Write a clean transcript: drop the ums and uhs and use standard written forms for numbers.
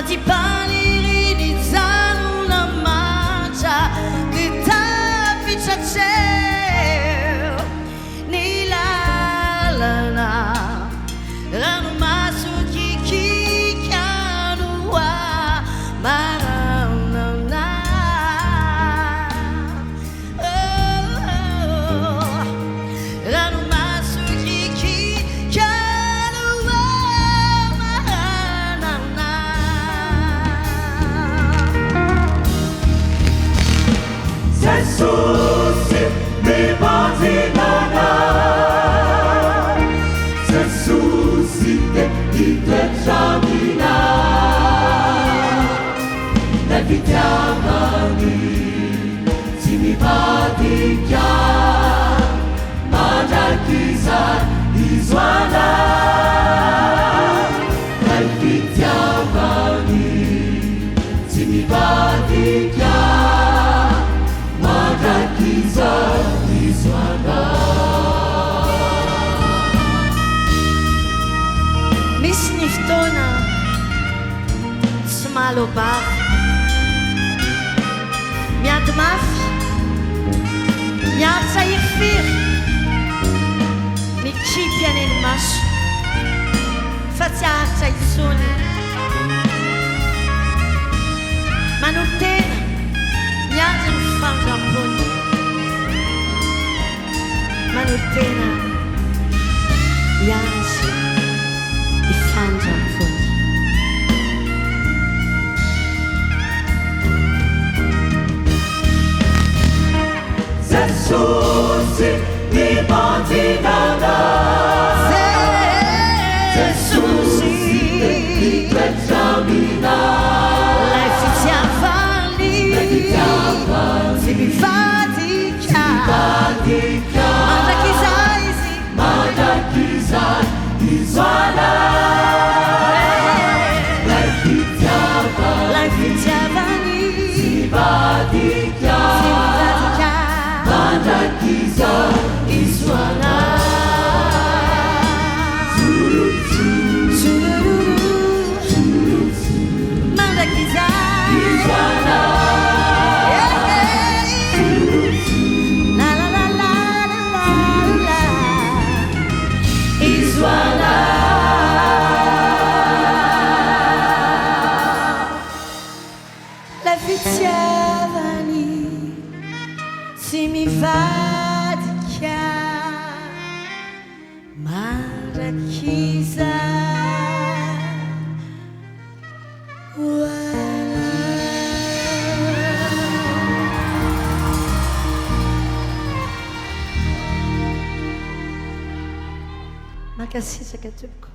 Di paniri di zanula mangia di tapi c'è ni la la la rano masu kiki kanua marana na rano masu kiki kanua marana na Jesus mi bazinana Jesus ti trecciamina levitiamani si mi vadica Mada chiesa Isuana levitiamani si mi vadica Kiza Isuana Miss Niftona Smalobaf Miadmaf Miadsaifir Michipian in Mash Fatiata Isuni Manutena Miadin Fangramponi Manutena Yansi I Fangramponi Jesus mi bazinana Jesus ti trecciamina Si mi fatica Mada chiesa Isuana Lefitiavani Si vadica Mada chiesa Isuana Manda Isuana Lefitiavani si mi vadica Marachisa Makasih Sakatuko.